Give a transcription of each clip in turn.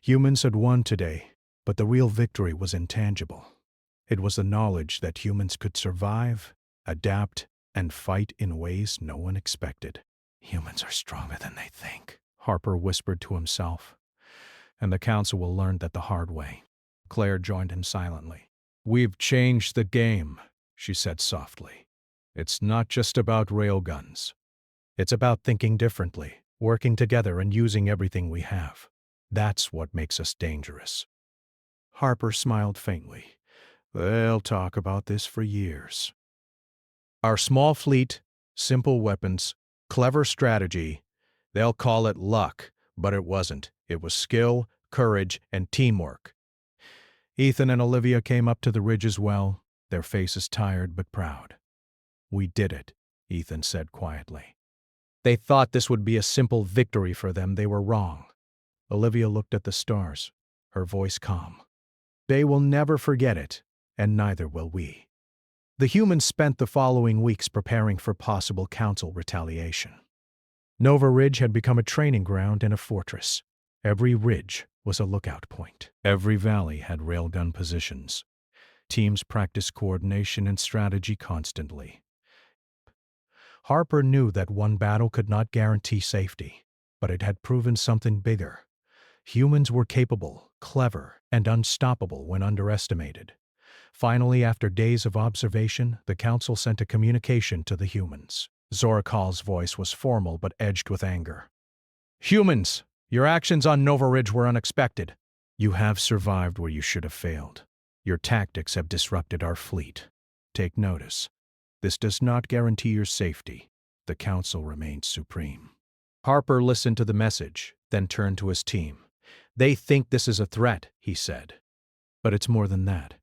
Humans had won today, but the real victory was intangible. It was the knowledge that humans could survive, adapt, and fight in ways no one expected. Humans are stronger than they think, Harper whispered to himself. And the council will learn that the hard way. Claire joined him silently. We've changed the game, she said softly. It's not just about railguns. It's about thinking differently, working together and using everything we have. That's what makes us dangerous. Harper smiled faintly. They'll talk about this for years. Our small fleet, simple weapons, clever strategy, they'll call it luck, but it wasn't. It was skill, courage, and teamwork. Ethan and Olivia came up to the ridge as well, their faces tired but proud. We did it, Ethan said quietly. They thought this would be a simple victory for them. They were wrong. Olivia looked at the stars, her voice calm. They will never forget it, and neither will we. The humans spent the following weeks preparing for possible council retaliation. Nova Ridge had become a training ground and a fortress. Every ridge was a lookout point. Every valley had railgun positions. Teams practiced coordination and strategy constantly. Harper knew that one battle could not guarantee safety, but it had proven something bigger. Humans were capable, clever, and unstoppable when underestimated. Finally, after days of observation, the council sent a communication to the humans. Zorakal's voice was formal but edged with anger. Humans, your actions on Nova Ridge were unexpected. You have survived where you should have failed. Your tactics have disrupted our fleet. Take notice. This does not guarantee your safety. The council remains supreme. Harper listened to the message, then turned to his team. They think this is a threat, he said. But it's more than that.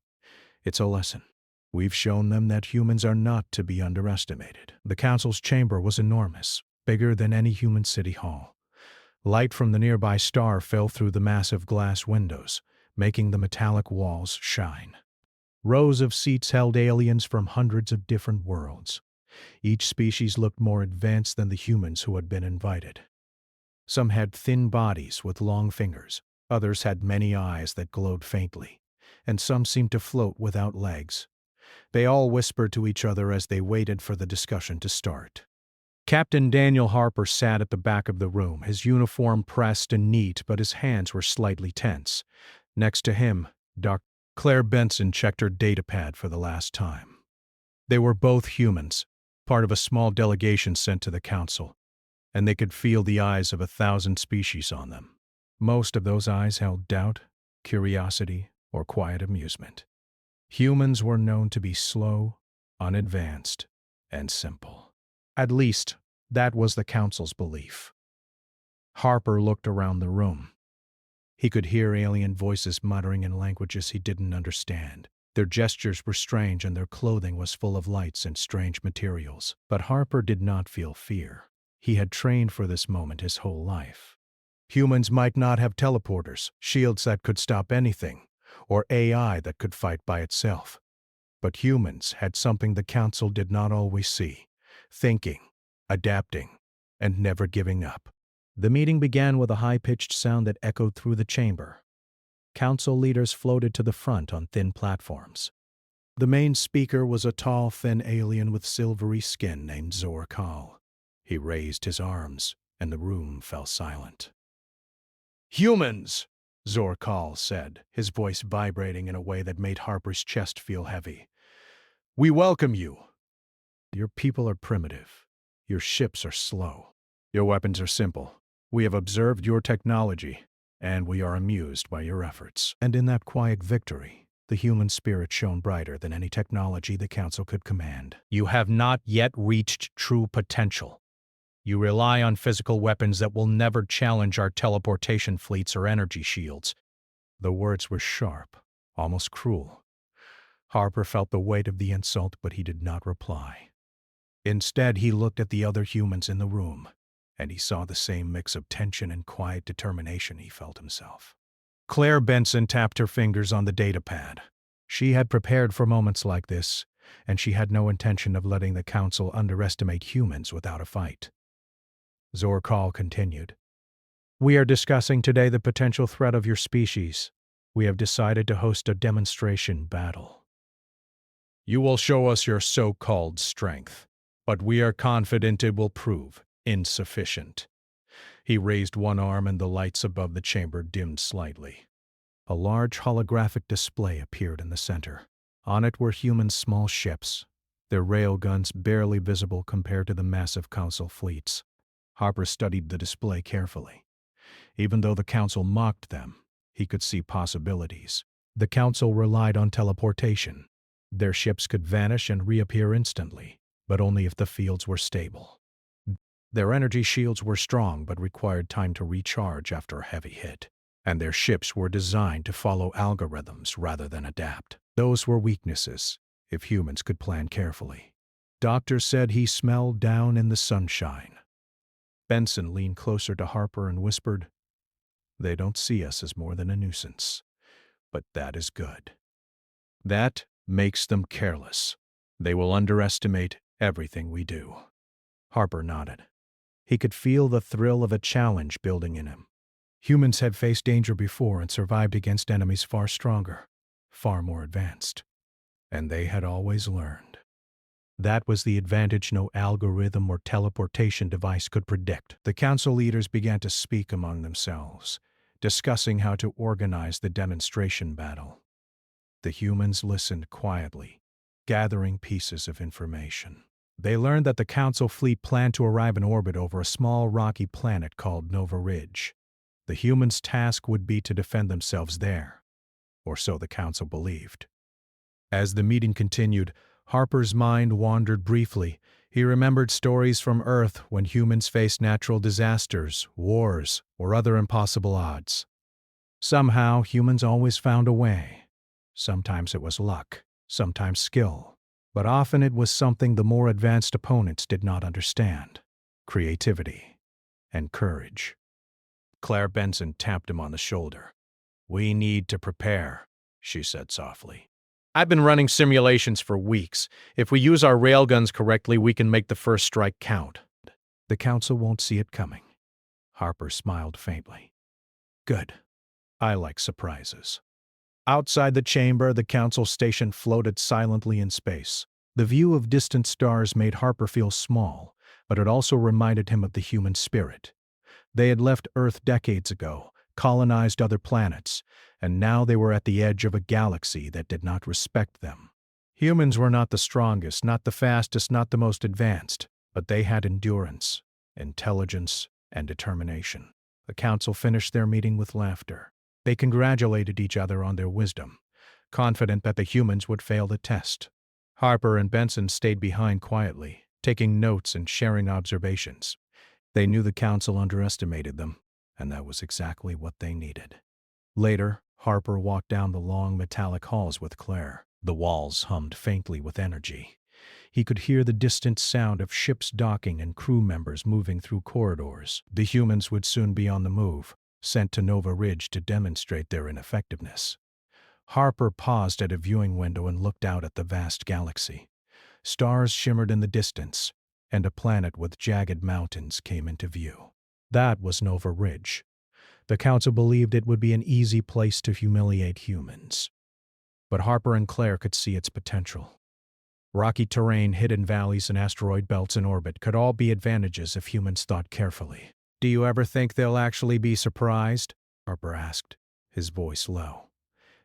It's a lesson. We've shown them that humans are not to be underestimated. The council's chamber was enormous, bigger than any human city hall. Light from the nearby star fell through the massive glass windows, making the metallic walls shine. Rows of seats held aliens from hundreds of different worlds. Each species looked more advanced than the humans who had been invited. Some had thin bodies with long fingers, others had many eyes that glowed faintly, and some seemed to float without legs. They all whispered to each other as they waited for the discussion to start. Captain Daniel Harper sat at the back of the room, his uniform pressed and neat, but his hands were slightly tense. Next to him, Dr. Claire Benson checked her datapad for the last time. They were both humans, part of a small delegation sent to the council, and they could feel the eyes of 1,000 species on them. Most of those eyes held doubt, curiosity, or quiet amusement. Humans were known to be slow, unadvanced, and simple. At least, that was the council's belief. Harper looked around the room. He could hear alien voices muttering in languages he didn't understand. Their gestures were strange and their clothing was full of lights and strange materials. But Harper did not feel fear. He had trained for this moment his whole life. Humans might not have teleporters, shields that could stop anything, or AI that could fight by itself. But humans had something the council did not always see: thinking, adapting, and never giving up. The meeting began with a high-pitched sound that echoed through the chamber. Council leaders floated to the front on thin platforms. The main speaker was a tall, thin alien with silvery skin named Zorakal. He raised his arms, and the room fell silent. Humans, Zorakal said, his voice vibrating in a way that made Harper's chest feel heavy. We welcome you. Your people are primitive. Your ships are slow. Your weapons are simple. We have observed your technology, and we are amused by your efforts. And in that quiet victory, the human spirit shone brighter than any technology the council could command. You have not yet reached true potential. You rely on physical weapons that will never challenge our teleportation fleets or energy shields. The words were sharp, almost cruel. Harper felt the weight of the insult, but he did not reply. Instead, he looked at the other humans in the room, and he saw the same mix of tension and quiet determination he felt himself. Claire Benson tapped her fingers on the datapad. She had prepared for moments like this, and she had no intention of letting the council underestimate humans without a fight. Zorakal continued. We are discussing today the potential threat of your species. We have decided to host a demonstration battle. You will show us your so-called strength, but we are confident it will prove insufficient. He raised one arm and the lights above the chamber dimmed slightly. A large holographic display appeared in the center. On it were human small ships, their railguns barely visible compared to the massive council fleets. Harper studied the display carefully. Even though the council mocked them, he could see possibilities. The council relied on teleportation. Their ships could vanish and reappear instantly, but only if the fields were stable. Their energy shields were strong but required time to recharge after a heavy hit, and their ships were designed to follow algorithms rather than adapt. Those were weaknesses, if humans could plan carefully. Doctor said he smelled down in the sunshine. Benson leaned closer to Harper and whispered, "They don't see us as more than a nuisance, but that is good. That makes them careless. They will underestimate everything we do." Harper nodded. He could feel the thrill of a challenge building in him. Humans had faced danger before and survived against enemies far stronger, far more advanced. And they had always learned. That was the advantage no algorithm or teleportation device could predict. The council leaders began to speak among themselves, discussing how to organize the demonstration battle. The humans listened quietly, gathering pieces of information. They learned that the council fleet planned to arrive in orbit over a small rocky planet called Nova Ridge. The humans' task would be to defend themselves there, or so the council believed. As the meeting continued, Harper's mind wandered briefly. He remembered stories from Earth when humans faced natural disasters, wars, or other impossible odds. Somehow, humans always found a way. Sometimes it was luck, sometimes skill, but often it was something the more advanced opponents did not understand: creativity and courage. Claire Benson tapped him on the shoulder. "We need to prepare," she said softly. "I've been running simulations for weeks. If we use our railguns correctly, we can make the first strike count." "The council won't see it coming." Harper smiled faintly. "Good. I like surprises." Outside the chamber, the council station floated silently in space. The view of distant stars made Harper feel small, but it also reminded him of the human spirit. They had left Earth decades ago, colonized other planets, and now they were at the edge of a galaxy that did not respect them. Humans were not the strongest, not the fastest, not the most advanced, but they had endurance, intelligence, and determination. The council finished their meeting with laughter. They congratulated each other on their wisdom, confident that the humans would fail the test. Harper and Benson stayed behind quietly, taking notes and sharing observations. They knew the council underestimated them, and that was exactly what they needed. Later, Harper walked down the long metallic halls with Claire. The walls hummed faintly with energy. He could hear the distant sound of ships docking and crew members moving through corridors. The humans would soon be on the move, sent to Nova Ridge to demonstrate their ineffectiveness. Harper paused at a viewing window and looked out at the vast galaxy. Stars shimmered in the distance, and a planet with jagged mountains came into view. That was Nova Ridge. The council believed it would be an easy place to humiliate humans. But Harper and Claire could see its potential. Rocky terrain, hidden valleys, and asteroid belts in orbit could all be advantages if humans thought carefully. "Do you ever think they'll actually be surprised?" Harper asked, his voice low.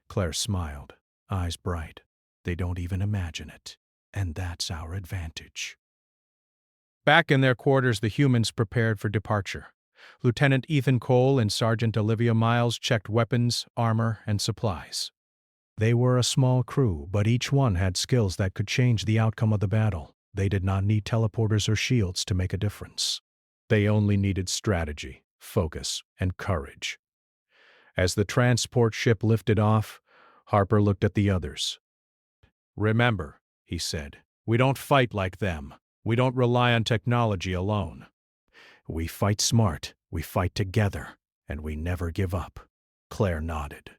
Claire smiled, eyes bright. "They don't even imagine it, and that's our advantage." Back in their quarters, the humans prepared for departure. Lieutenant Ethan Cole and Sergeant Olivia Miles checked weapons, armor, and supplies. They were a small crew, but each one had skills that could change the outcome of the battle. They did not need teleporters or shields to make a difference. They only needed strategy, focus, and courage. As the transport ship lifted off, Harper looked at the others. "Remember," he said, "we don't fight like them. We don't rely on technology alone. We fight smart, we fight together, and we never give up." Claire nodded.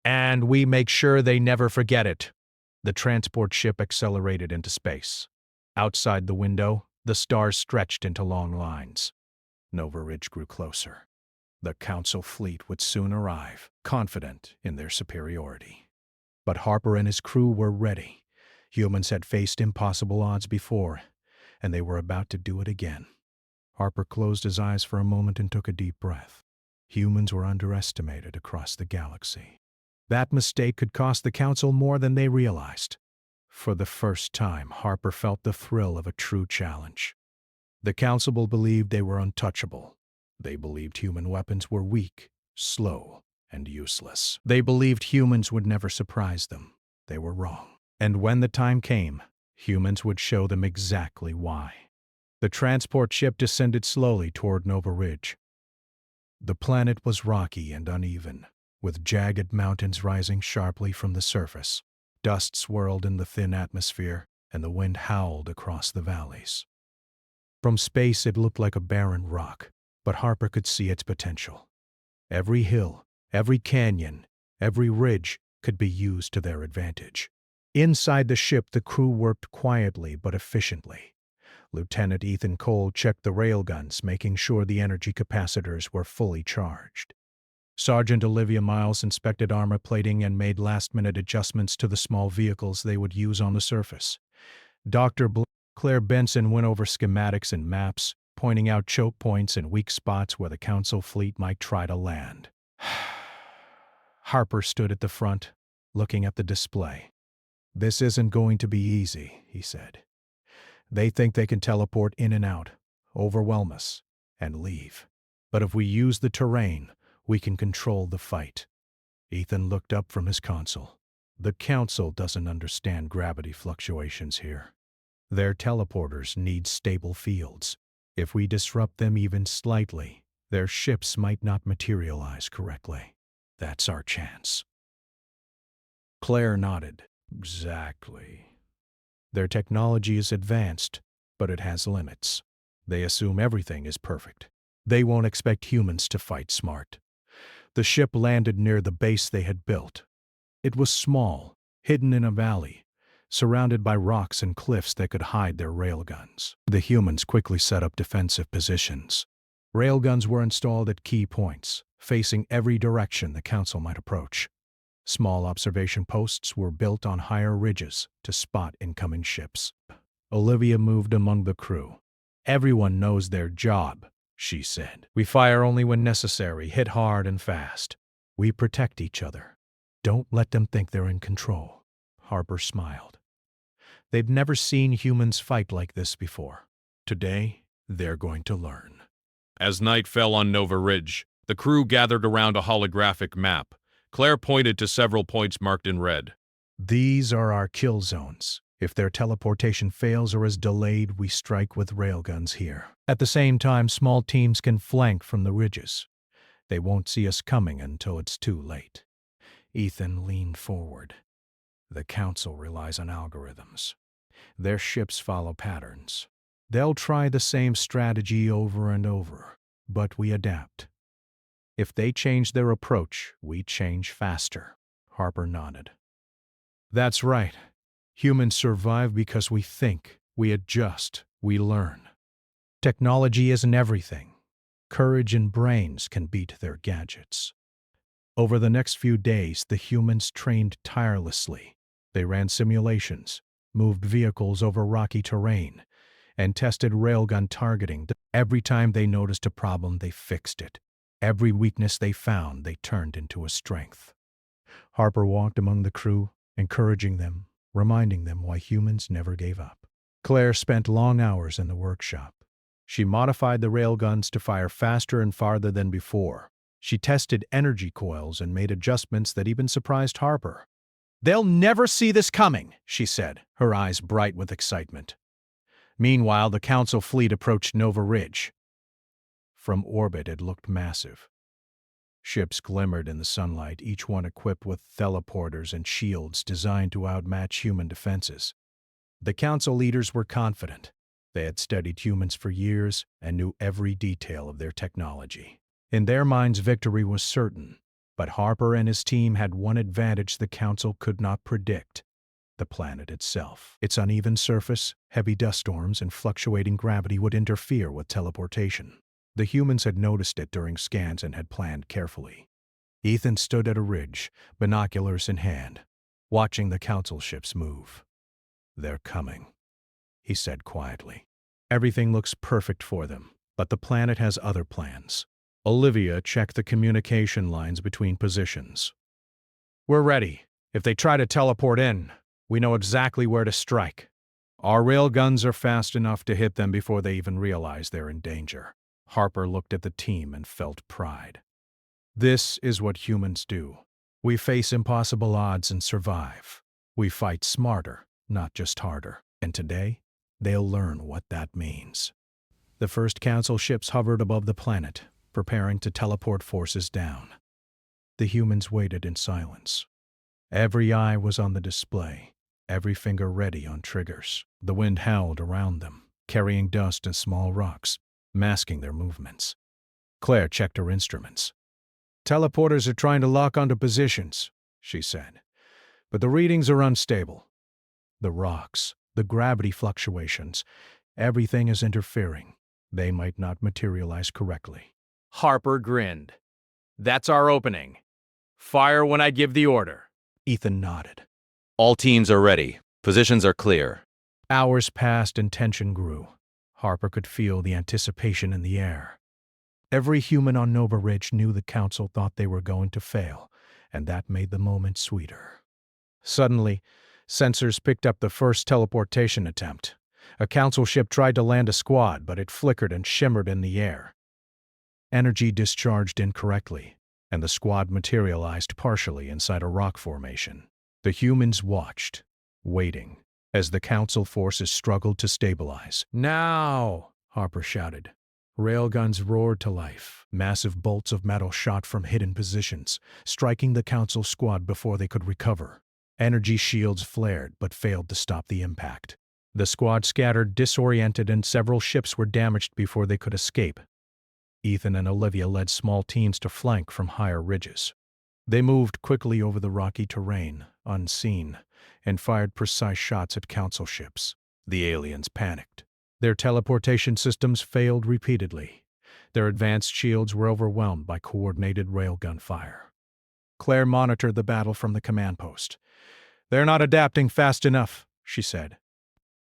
"And we make sure they never forget it." The transport ship accelerated into space. Outside the window, the stars stretched into long lines. Nova Ridge grew closer. The Council fleet would soon arrive, confident in their superiority. But Harper and his crew were ready. Humans had faced impossible odds before, and they were about to do it again. Harper closed his eyes for a moment and took a deep breath. Humans were underestimated across the galaxy. That mistake could cost the Council more than they realized. For the first time, Harper felt the thrill of a true challenge. The Council believed they were untouchable. They believed human weapons were weak, slow, and useless. They believed humans would never surprise them. They were wrong. And when the time came, humans would show them exactly why. The transport ship descended slowly toward Nova Ridge. The planet was rocky and uneven, with jagged mountains rising sharply from the surface. Dust swirled in the thin atmosphere, and the wind howled across the valleys. From space it looked like a barren rock, but Harper could see its potential. Every hill, every canyon, every ridge could be used to their advantage. Inside the ship, the crew worked quietly but efficiently. Lieutenant Ethan Cole checked the railguns, making sure the energy capacitors were fully charged. Sergeant Olivia Miles inspected armor plating and made last-minute adjustments to the small vehicles they would use on the surface. Dr. Claire Benson went over schematics and maps, pointing out choke points and weak spots where the Council fleet might try to land. Harper stood at the front, looking at the display. "This isn't going to be easy," he said. "They think they can teleport in and out, overwhelm us, and leave. But if we use the terrain, we can control the fight." Ethan looked up from his console. "The Council doesn't understand gravity fluctuations here. Their teleporters need stable fields. If we disrupt them even slightly, their ships might not materialize correctly. That's our chance." Claire nodded. "Exactly. Their technology is advanced, but it has limits. They assume everything is perfect. They won't expect humans to fight smart." The ship landed near the base they had built. It was small, hidden in a valley, surrounded by rocks and cliffs that could hide their railguns. The humans quickly set up defensive positions. Railguns were installed at key points, facing every direction the Council might approach. Small observation posts were built on higher ridges to spot incoming ships. Olivia moved among the crew. "Everyone knows their job," she said. "We fire only when necessary, hit hard and fast. We protect each other. Don't let them think they're in control." Harper smiled. They'd never seen humans fight like this before. Today, they're going to learn. As night fell on Nova Ridge, the crew gathered around a holographic map. Claire pointed to several points marked in red. "These are our kill zones. If their teleportation fails or is delayed, we strike with railguns here. At the same time, small teams can flank from the ridges. They won't see us coming until it's too late." Ethan leaned forward. "The Council relies on algorithms. Their ships follow patterns. They'll try the same strategy over and over, but we adapt. If they change their approach, we change faster." Harper nodded. "That's right. Humans survive because we think, we adjust, we learn. Technology isn't everything. Courage and brains can beat their gadgets." Over the next few days, the humans trained tirelessly. They ran simulations, moved vehicles over rocky terrain, and tested railgun targeting. Every time they noticed a problem, they fixed it. Every weakness they found, they turned into a strength. Harper walked among the crew, encouraging them, reminding them why humans never gave up. Claire spent long hours in the workshop. She modified the railguns to fire faster and farther than before. She tested energy coils and made adjustments that even surprised Harper. "They'll never see this coming," she said, her eyes bright with excitement. Meanwhile, the Council fleet approached Nova Ridge. From orbit, it looked massive. Ships glimmered in the sunlight, each one equipped with teleporters and shields designed to outmatch human defenses. The Council leaders were confident. They had studied humans for years and knew every detail of their technology. In their minds, victory was certain. But Harper and his team had one advantage the Council could not predict: the planet itself. Its uneven surface, heavy dust storms, and fluctuating gravity would interfere with teleportation. The humans had noticed it during scans and had planned carefully. Ethan stood at a ridge, binoculars in hand, watching the council ships move. "They're coming," he said quietly. "Everything looks perfect for them, but the planet has other plans." Olivia checked the communication lines between positions. "We're ready. If they try to teleport in, we know exactly where to strike. Our railguns are fast enough to hit them before they even realize they're in danger." Harper looked at the team and felt pride. "This is what humans do. We face impossible odds and survive. We fight smarter, not just harder. And today, they'll learn what that means." The first council ships hovered above the planet, preparing to teleport forces down. The humans waited in silence. Every eye was on the display, every finger ready on triggers. The wind howled around them, carrying dust and small rocks, masking their movements. Claire checked her instruments. "Teleporters are trying to lock onto positions," she said, "but the readings are unstable. The rocks, the gravity fluctuations, everything is interfering. They might not materialize correctly." Harper grinned. "That's our opening. Fire when I give the order." Ethan nodded. All teams are ready. Positions are clear. Hours passed and tension grew. Harper could feel the anticipation in the air. Every human on Nova Ridge knew the council thought they were going to fail, and that made the moment sweeter. Suddenly, sensors picked up the first teleportation attempt. A council ship tried to land a squad, but it flickered and shimmered in the air. Energy discharged incorrectly, and the squad materialized partially inside a rock formation. The humans watched, waiting, as the council forces struggled to stabilize. "Now!" Harper shouted. Railguns roared to life. Massive bolts of metal shot from hidden positions, striking the council squad before they could recover. Energy shields flared but failed to stop the impact. The squad scattered, disoriented, and several ships were damaged before they could escape. Ethan and Olivia led small teams to flank from higher ridges. They moved quickly over the rocky terrain, unseen, and fired precise shots at council ships. The aliens panicked. Their teleportation systems failed repeatedly. Their advanced shields were overwhelmed by coordinated railgun fire. Claire monitored the battle from the command post. "They're not adapting fast enough," she said.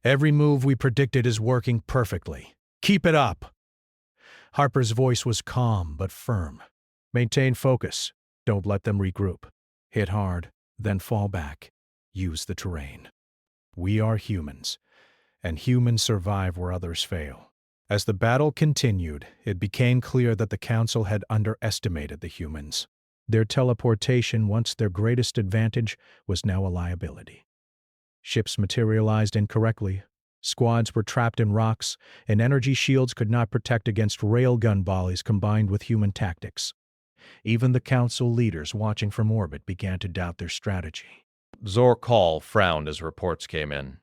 "Every move we predicted is working perfectly. Keep it up." Harper's voice was calm but firm. "Maintain focus. Don't let them regroup. Hit hard, then fall back. Use the terrain. We are humans, and humans survive where others fail." As the battle continued, it became clear that the council had underestimated the humans. Their teleportation, once their greatest advantage, was now a liability. Ships materialized incorrectly. Squads were trapped in rocks, and energy shields could not protect against railgun volleys combined with human tactics. Even the council leaders watching from orbit began to doubt their strategy. Zor Call frowned as reports came in.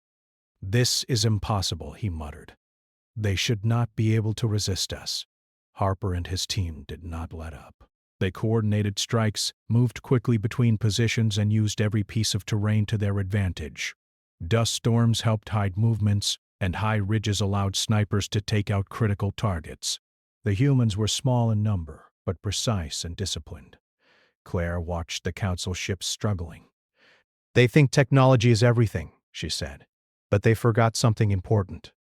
"This is impossible," he muttered. "They should not be able to resist us." Harper and his team did not let up. They coordinated strikes, moved quickly between positions, and used every piece of terrain to their advantage. Dust storms helped hide movements, and high ridges allowed snipers to take out critical targets. The humans were small in number, but precise and disciplined. Claire watched the council ships struggling. "They think technology is everything," she said, "but they forgot something important.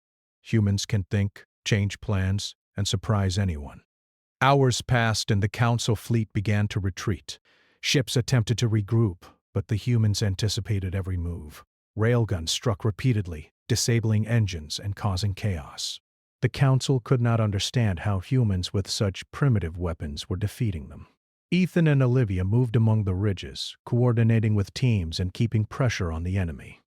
Humans can think, change plans, and surprise anyone." Hours passed and the council fleet began to retreat. Ships attempted to regroup, but the humans anticipated every move. Railguns struck repeatedly, disabling engines and causing chaos. The council could not understand how humans with such primitive weapons were defeating them. Ethan and Olivia moved among the ridges, coordinating with teams and keeping pressure on the enemy.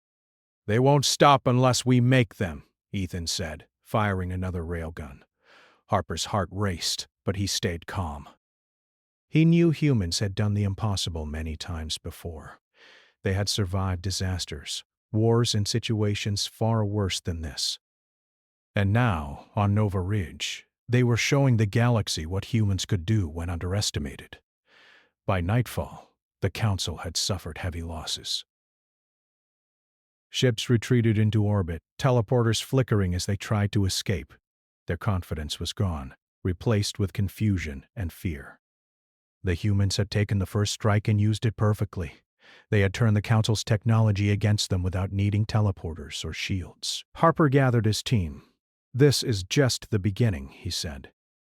"They won't stop unless we make them," Ethan said, firing another railgun. Harper's heart raced, but he stayed calm. He knew humans had done the impossible many times before. They had survived disasters, wars, and situations far worse than this. And now, on Nova Ridge, they were showing the galaxy what humans could do when underestimated. By nightfall, the council had suffered heavy losses. Ships retreated into orbit, teleporters flickering as they tried to escape. Their confidence was gone. replaced with confusion and fear. The humans had taken the first strike and used it perfectly. They had turned the Council's technology against them without needing teleporters or shields. Harper gathered his team. "This is just the beginning," he said.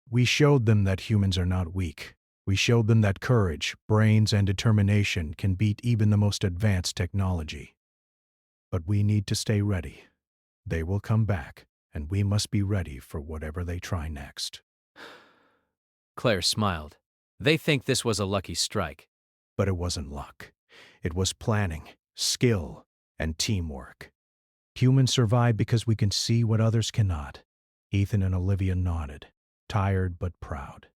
"We showed them that humans are not weak. We showed them that courage, brains, and determination can beat even the most advanced technology. But we need to stay ready. They will come back, and we must be ready for whatever they try next." Claire smiled. They think this was a lucky strike. But it wasn't luck. It was planning, skill, and teamwork. Humans survive because we can see what others cannot. Ethan and Olivia nodded, tired but proud.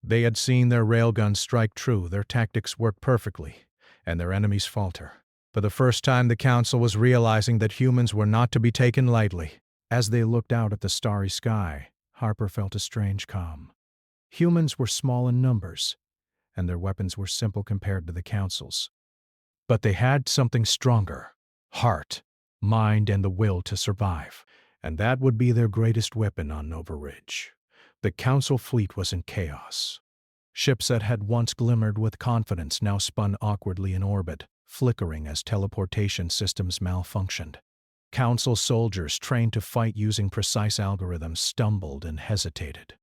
They had seen their railguns strike true, their tactics work perfectly, and their enemies falter. For the first time, the Council was realizing that humans were not to be taken lightly. As they looked out at the starry sky, Harper felt a strange calm. Humans were small in numbers, and their weapons were simple compared to the Council's. But they had something stronger: heart, mind, and the will to survive. And that would be their greatest weapon on Nova Ridge. The Council fleet was in chaos. Ships that had once glimmered with confidence now spun awkwardly in orbit, flickering as teleportation systems malfunctioned. Council soldiers trained to fight using precise algorithms stumbled and hesitated.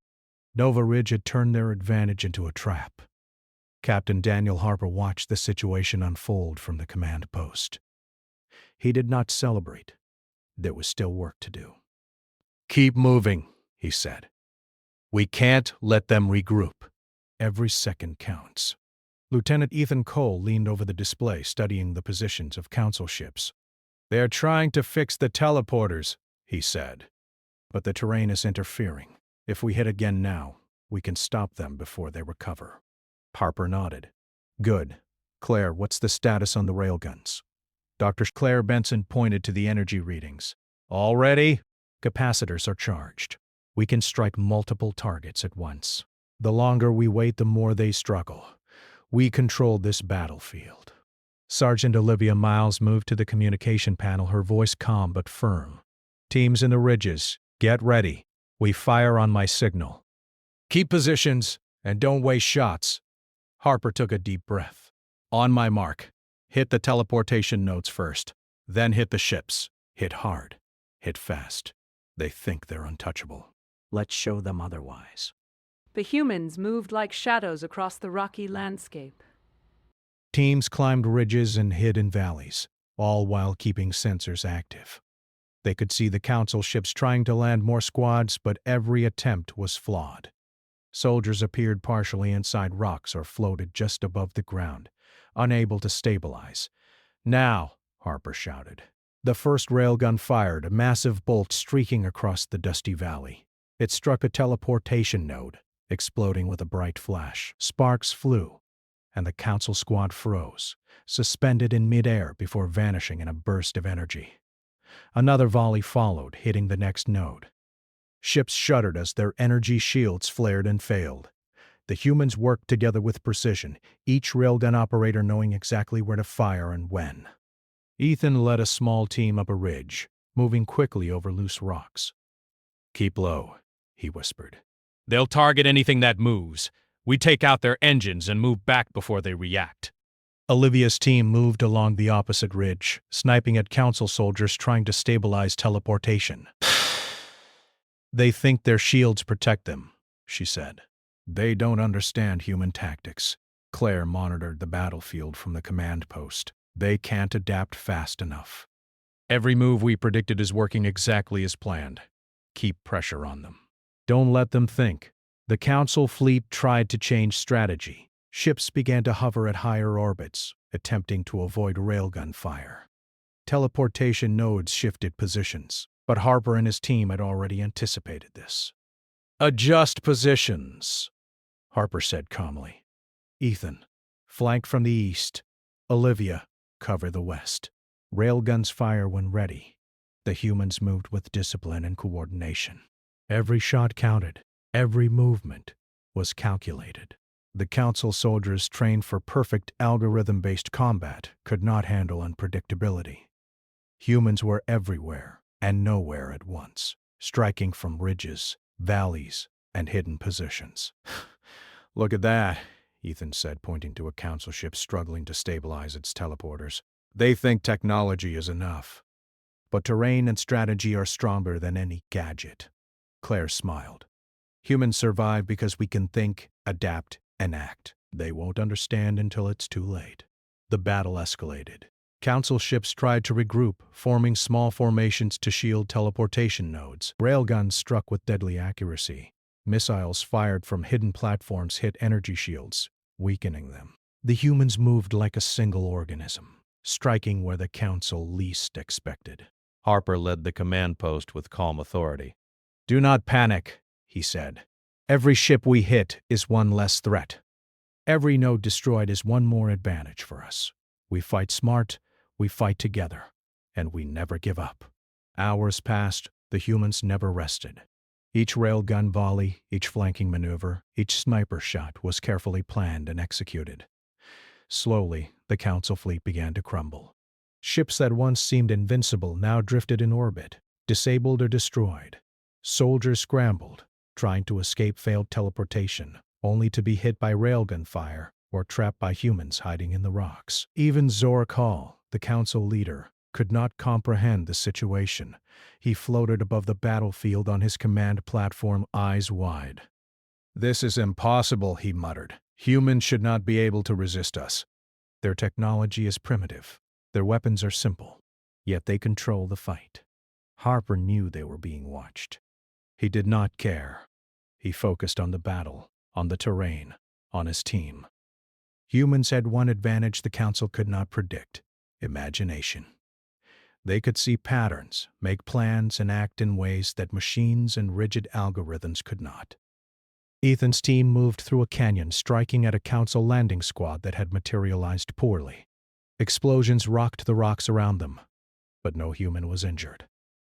Nova Ridge had turned their advantage into a trap. Captain Daniel Harper watched the situation unfold from the command post. He did not celebrate. There was still work to do. "Keep moving," he said. "We can't let them regroup. Every second counts." Lieutenant Ethan Cole leaned over the display, studying the positions of Council ships. "They're trying to fix the teleporters," he said. "But the terrain is interfering. If we hit again now, we can stop them before they recover." Harper nodded. "Good. Claire, what's the status on the railguns?" Dr. Claire Benson pointed to the energy readings. "All ready? Capacitors are charged. We can strike multiple targets at once. The longer we wait, the more they struggle. We control this battlefield." Sergeant Olivia Miles moved to the communication panel, her voice calm but firm. "Teams in the ridges, get ready. We fire on my signal. Keep positions and don't waste shots." Harper took a deep breath. "On my mark. Hit the teleportation nodes first. Then hit the ships. Hit hard. Hit fast. They think they're untouchable. Let's show them otherwise." The humans moved like shadows across the rocky landscape. Teams climbed ridges and hid in valleys, all while keeping sensors active. They could see the Council ships trying to land more squads, but every attempt was flawed. Soldiers appeared partially inside rocks or floated just above the ground, unable to stabilize. "Now," Harper shouted. The first railgun fired, a massive bolt streaking across the dusty valley. It struck a teleportation node, exploding with a bright flash. Sparks flew, and the Council squad froze, suspended in midair before vanishing in a burst of energy. Another volley followed, hitting the next node. Ships shuddered as their energy shields flared and failed. The humans worked together with precision, each railgun operator knowing exactly where to fire and when. Ethan led a small team up a ridge, moving quickly over loose rocks. "Keep low," he whispered. They'll target anything that moves. We take out their engines and move back before they react. Olivia's team moved along the opposite ridge, sniping at Council soldiers trying to stabilize teleportation. "They think their shields protect them," she said. "They don't understand human tactics." Claire monitored the battlefield from the command post. "They can't adapt fast enough. Every move we predicted is working exactly as planned. Keep pressure on them. Don't let them think." The Council fleet tried to change strategy. Ships began to hover at higher orbits, attempting to avoid railgun fire. Teleportation nodes shifted positions, but Harper and his team had already anticipated this. "Adjust positions," Harper said calmly. "Ethan, flank from the east. Olivia, cover the west. Railguns fire when ready." The humans moved with discipline and coordination. Every shot counted. Every movement was calculated. The Council soldiers, trained for perfect algorithm-based combat, could not handle unpredictability. Humans were everywhere and nowhere at once, striking from ridges, valleys, and hidden positions. "Look at that," Ethan said, pointing to a council ship struggling to stabilize its teleporters. "They think technology is enough. But terrain and strategy are stronger than any gadget." Claire smiled. "Humans survive because we can think, adapt, and act. They won't understand until it's too late." The battle escalated. Council ships tried to regroup, forming small formations to shield teleportation nodes. Railguns struck with deadly accuracy. Missiles fired from hidden platforms hit energy shields, weakening them. The humans moved like a single organism, striking where the Council least expected. Harper led the command post with calm authority. "Do not panic," he said. "Every ship we hit is one less threat. Every node destroyed is one more advantage for us. We fight smart, we fight together, and we never give up." Hours passed, the humans never rested. Each railgun volley, each flanking maneuver, each sniper shot was carefully planned and executed. Slowly, the Council fleet began to crumble. Ships that once seemed invincible now drifted in orbit, disabled or destroyed. Soldiers scrambled, trying to escape failed teleportation, only to be hit by railgun fire or trapped by humans hiding in the rocks. Even Zork Hall, the Council leader, could not comprehend the situation. He floated above the battlefield on his command platform, eyes wide. "This is impossible," he muttered. "Humans should not be able to resist us. Their technology is primitive. Their weapons are simple. Yet they control the fight." Harper knew they were being watched. He did not care. He focused on the battle, on the terrain, on his team. Humans had one advantage the Council could not predict: imagination. They could see patterns, make plans, and act in ways that machines and rigid algorithms could not. Ethan's team moved through a canyon, striking at a Council landing squad that had materialized poorly. Explosions rocked the rocks around them, but no human was injured.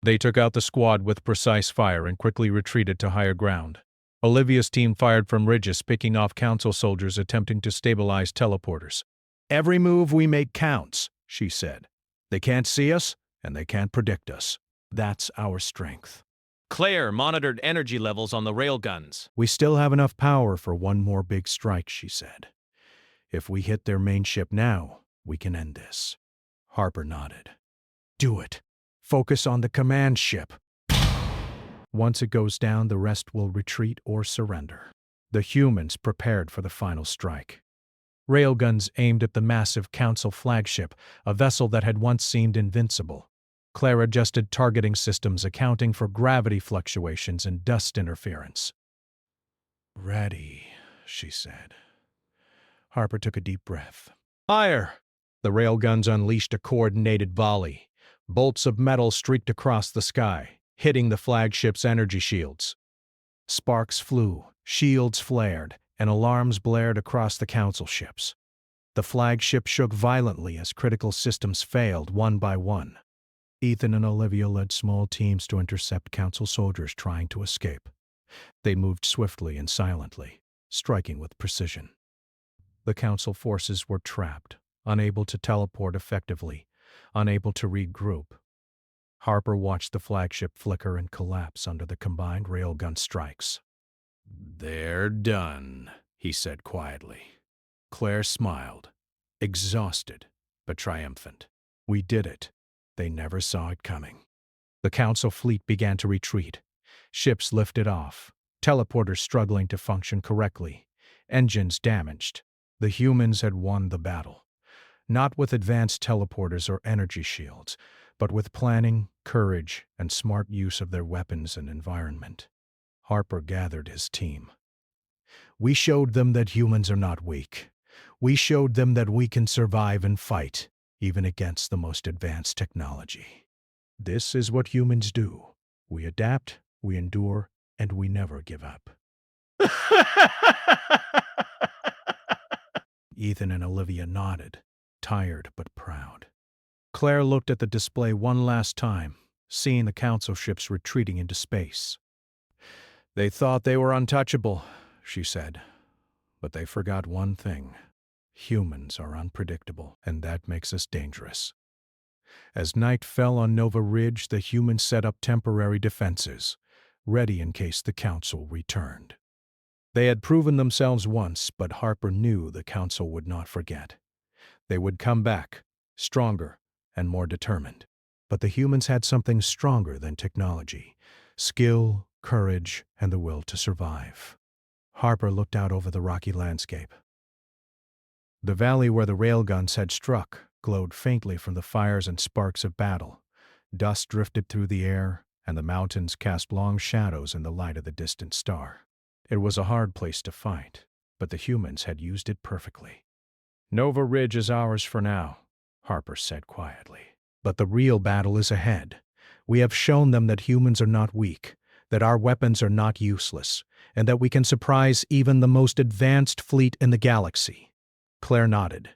They took out the squad with precise fire and quickly retreated to higher ground. Olivia's team fired from ridges, picking off Council soldiers attempting to stabilize teleporters. "Every move we make counts," she said. "They can't see us, and they can't predict us. That's our strength." Claire monitored energy levels on the railguns. "We still have enough power for one more big strike," she said. "If we hit their main ship now, we can end this." Harper nodded. "Do it. Focus on the command ship. Once it goes down, the rest will retreat or surrender." The humans prepared for the final strike. Railguns aimed at the massive Council flagship, a vessel that had once seemed invincible. Claire adjusted targeting systems, accounting for gravity fluctuations and dust interference. "Ready," she said. Harper took a deep breath. "Fire!" The railguns unleashed a coordinated volley. Bolts of metal streaked across the sky, hitting the flagship's energy shields. Sparks flew, shields flared, and alarms blared across the Council ships. The flagship shook violently as critical systems failed one by one. Ethan and Olivia led small teams to intercept Council soldiers trying to escape. They moved swiftly and silently, striking with precision. The Council forces were trapped, unable to teleport effectively, unable to regroup. Harper watched the flagship flicker and collapse under the combined railgun strikes. "They're done," he said quietly. Claire smiled, exhausted but triumphant. "We did it. They never saw it coming." The Council fleet began to retreat. Ships lifted off, teleporters struggling to function correctly, engines damaged. The humans had won the battle, not with advanced teleporters or energy shields, but with planning, courage, and smart use of their weapons and environment. Harper gathered his team. "We showed them that humans are not weak. We showed them that we can survive and fight, even against the most advanced technology. This is what humans do. We adapt, we endure, and we never give up." Ethan and Olivia nodded, tired but proud. Claire looked at the display one last time, seeing the Council ships retreating into space. "They thought they were untouchable," she said. "But they forgot one thing. Humans are unpredictable, and that makes us dangerous." As night fell on Nova Ridge, the humans set up temporary defenses. ready in case the council returned. They had proven themselves once, but Harper knew the council would not forget. They would come back, stronger and more determined. But the humans had something stronger than technology: skill, courage, and the will to survive. Harper looked out over the rocky landscape. The valley where the railguns had struck glowed faintly from the fires and sparks of battle. Dust drifted through the air, and the mountains cast long shadows in the light of the distant star. It was a hard place to fight, but the humans had used it perfectly. "Nova Ridge is ours for now," Harper said quietly. "But the real battle is ahead. We have shown them that humans are not weak, that our weapons are not useless, and that we can surprise even the most advanced fleet in the galaxy." Claire nodded.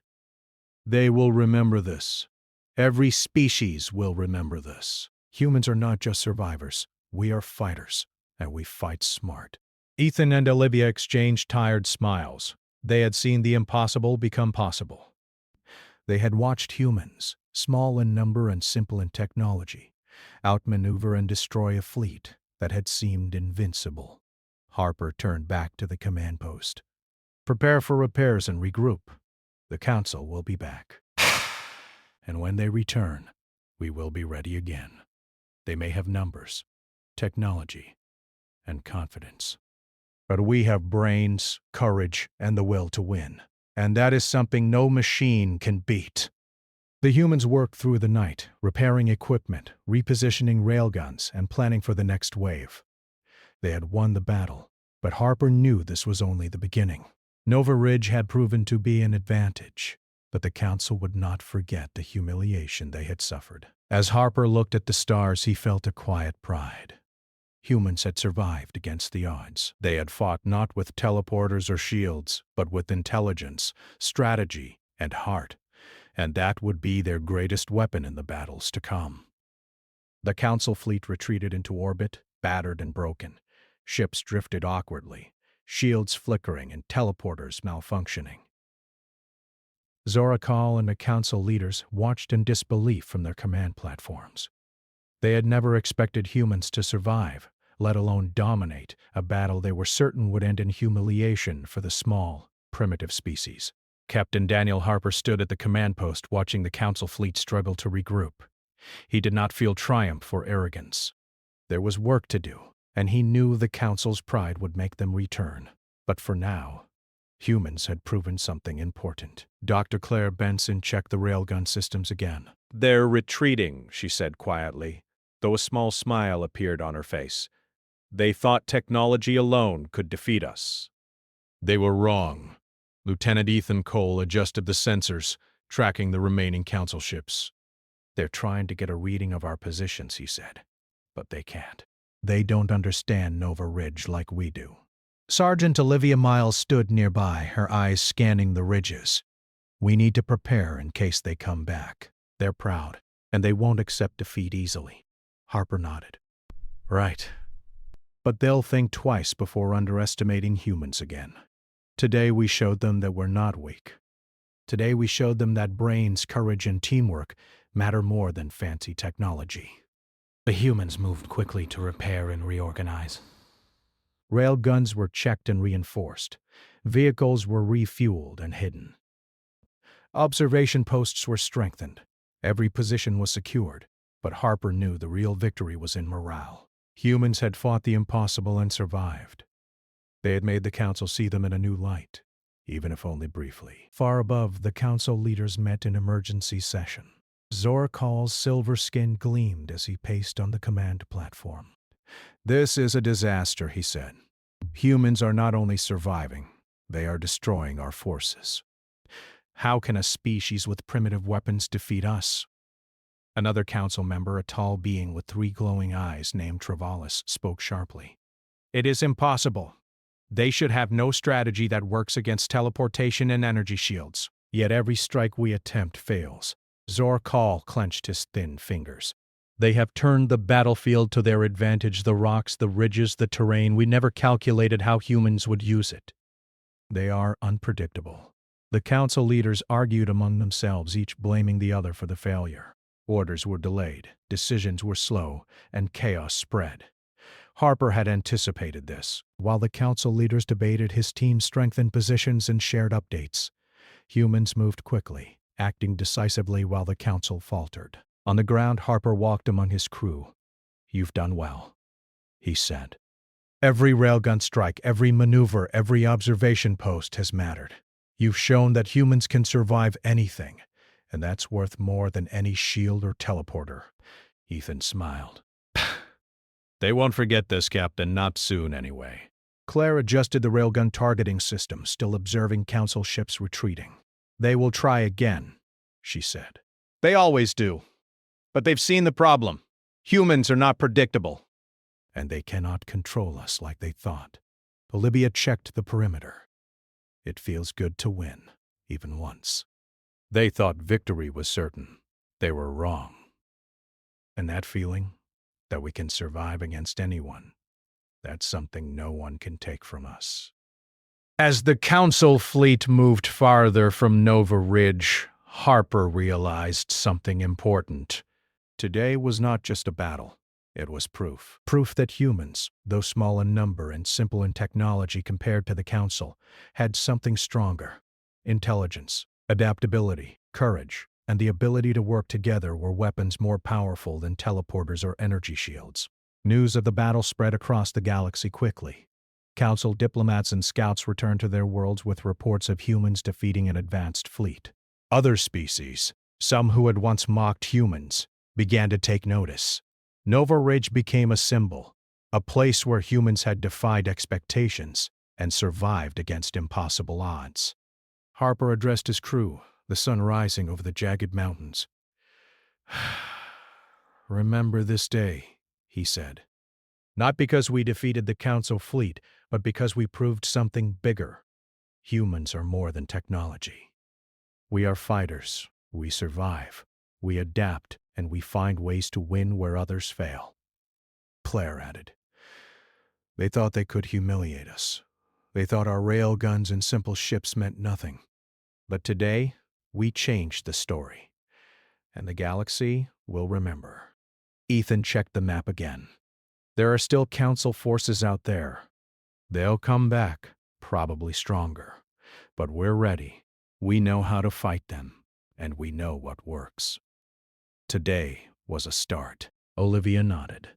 "They will remember this. Every species will remember this. Humans are not just survivors. We are fighters, and we fight smart." Ethan and Olivia exchanged tired smiles. They had seen the impossible become possible. They had watched humans, small in number and simple in technology, outmaneuver and destroy a fleet that had seemed invincible. Harper turned back to the command post. "Prepare for repairs and regroup. The council will be back. And when they return, we will be ready again. They may have numbers, technology, and confidence. But we have brains, courage, and the will to win. And that is something no machine can beat." The humans worked through the night, repairing equipment, repositioning railguns, and planning for the next wave. They had won the battle, but Harper knew this was only the beginning. Nova Ridge had proven to be an advantage, but the council would not forget the humiliation they had suffered. As Harper looked at the stars, he felt a quiet pride. Humans had survived against the odds. They had fought not with teleporters or shields, but with intelligence, strategy, and heart, and that would be their greatest weapon in the battles to come. The council fleet retreated into orbit, battered and broken. Ships drifted awkwardly, shields flickering and teleporters malfunctioning. Zorakal and the council leaders watched in disbelief from their command platforms. They had never expected humans to survive, let alone dominate, a battle they were certain would end in humiliation for the small, primitive species. Captain Daniel Harper stood at the command post watching the council fleet struggle to regroup. He did not feel triumph or arrogance. There was work to do, and he knew the council's pride would make them return. But for now, humans had proven something important. Dr. Claire Benson checked the railgun systems again. "They're retreating," she said quietly, though a small smile appeared on her face. "They thought technology alone could defeat us." They were wrong. Lieutenant Ethan Cole adjusted the sensors, tracking the remaining council ships. "They're trying to get a reading of our positions," he said, "but they can't. They don't understand Nova Ridge like we do." Sergeant Olivia Miles stood nearby, her eyes scanning the ridges. "We need to prepare in case they come back. They're proud, and they won't accept defeat easily." Harper nodded. "Right. But they'll think twice before underestimating humans again. Today we showed them that we're not weak. Today we showed them that brains, courage, and teamwork matter more than fancy technology." The humans moved quickly to repair and reorganize. Railguns were checked and reinforced. Vehicles were refueled and hidden. Observation posts were strengthened. Every position was secured, but Harper knew the real victory was in morale. Humans had fought the impossible and survived. They had made the council see them in a new light, even if only briefly. Far above, the council leaders met in emergency session. Zorakal's silver skin gleamed as he paced on the command platform. "This is a disaster," he said. "Humans are not only surviving, they are destroying our forces. How can a species with primitive weapons defeat us?" Another council member, a tall being with 3 glowing eyes named Travalis, spoke sharply. "It is impossible. They should have no strategy that works against teleportation and energy shields. Yet every strike we attempt fails." Zorakal clenched his thin fingers. "They have turned the battlefield to their advantage, the rocks, the ridges, the terrain. We never calculated how humans would use it. They are unpredictable." The council leaders argued among themselves, each blaming the other for the failure. Orders were delayed, decisions were slow, and chaos spread. Harper had anticipated this. While the council leaders debated, his team strengthened positions and shared updates. Humans moved quickly, acting decisively while the council faltered. On the ground, Harper walked among his crew. "You've done well," he said. "Every railgun strike, every maneuver, every observation post has mattered. You've shown that humans can survive anything, and that's worth more than any shield or teleporter." Ethan smiled. They won't forget this, Captain, not soon anyway. Claire adjusted the railgun targeting system, still observing council ships retreating. "They will try again," she said. They always do. But they've seen the problem. Humans are not predictable. "And they cannot control us like they thought." Olivia checked the perimeter. "It feels good to win, even once." They thought victory was certain. They were wrong. And that feeling, that we can survive against anyone, that's something no one can take from us. As the council fleet moved farther from Nova Ridge, Harper realized something important. Today was not just a battle. It was proof. Proof that humans, though small in number and simple in technology compared to the council, had something stronger. Intelligence, adaptability, courage, and the ability to work together were weapons more powerful than teleporters or energy shields. News of the battle spread across the galaxy quickly. Council diplomats and scouts returned to their worlds with reports of humans defeating an advanced fleet. Other species, some who had once mocked humans, began to take notice. Nova Ridge became a symbol, a place where humans had defied expectations and survived against impossible odds. Harper addressed his crew, the sun rising over the jagged mountains. "Remember this day," he said. "Not because we defeated the council fleet, but because we proved something bigger. Humans are more than technology. We are fighters. We survive. We adapt, and we find ways to win where others fail." Claire added, "They thought they could humiliate us. They thought our railguns and simple ships meant nothing. But today, we changed the story. And the galaxy will remember." Ethan checked the map again. "There are still council forces out there. They'll come back, probably stronger. But we're ready. We know how to fight them, and we know what works." Today was a start. Olivia nodded.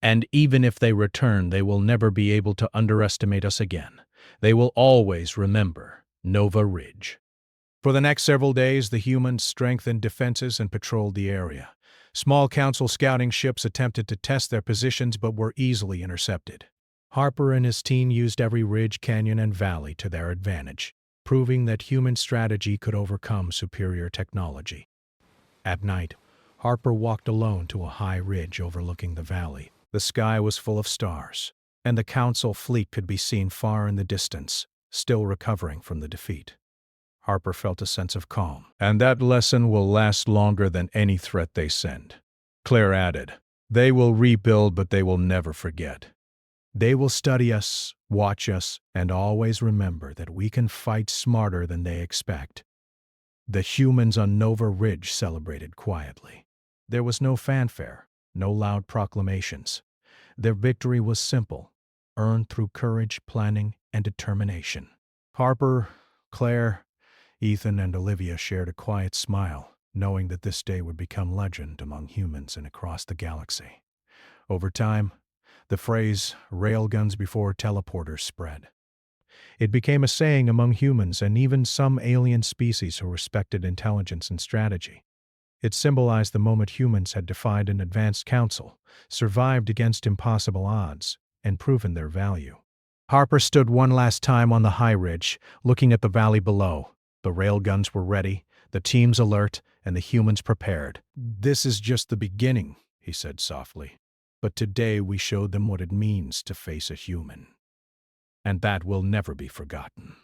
"And even if they return, they will never be able to underestimate us again. They will always remember Nova Ridge." For the next several days, the humans strengthened defenses and patrolled the area. Small council scouting ships attempted to test their positions but were easily intercepted. Harper and his team used every ridge, canyon, and valley to their advantage, proving that human strategy could overcome superior technology. At night, Harper walked alone to a high ridge overlooking the valley. The sky was full of stars, and the council fleet could be seen far in the distance, still recovering from the defeat. Harper felt a sense of calm. "And that lesson will last longer than any threat they send." Claire added, "They will rebuild, but they will never forget. They will study us, watch us, and always remember that we can fight smarter than they expect." The humans on Nova Ridge celebrated quietly. There was no fanfare, no loud proclamations. Their victory was simple, earned through courage, planning, and determination. Harper, Claire, Ethan, and Olivia shared a quiet smile, knowing that this day would become legend among humans and across the galaxy. Over time, the phrase "railguns before teleporters" spread. It became a saying among humans and even some alien species who respected intelligence and strategy. It symbolized the moment humans had defied an advanced council, survived against impossible odds, and proven their value. Harper stood one last time on the high ridge, looking at the valley below. The railguns were ready, the teams alert, and the humans prepared. "This is just the beginning," he said softly. "But today we showed them what it means to face a human. And that will never be forgotten."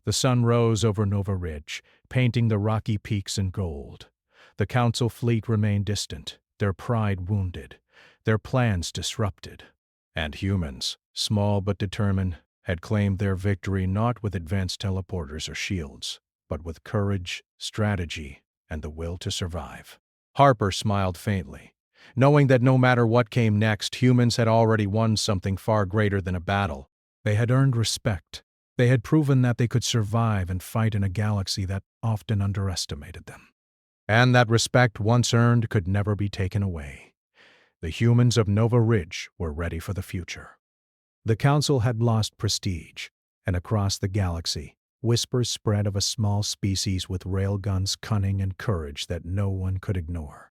The sun rose over Nova Ridge, painting the rocky peaks in gold. The council fleet remained distant, their pride wounded, their plans disrupted. And humans, small but determined, had claimed their victory not with advanced teleporters or shields, but with courage, strategy, and the will to survive. Harper smiled faintly. knowing that no matter what came next, humans had already won something far greater than a battle. They had earned respect. They had proven that they could survive and fight in a galaxy that often underestimated them. And that respect, once earned, could never be taken away. The humans of Nova Ridge were ready for the future. The Council had lost prestige, and across the galaxy, whispers spread of a small species with railguns, cunning, and courage that no one could ignore.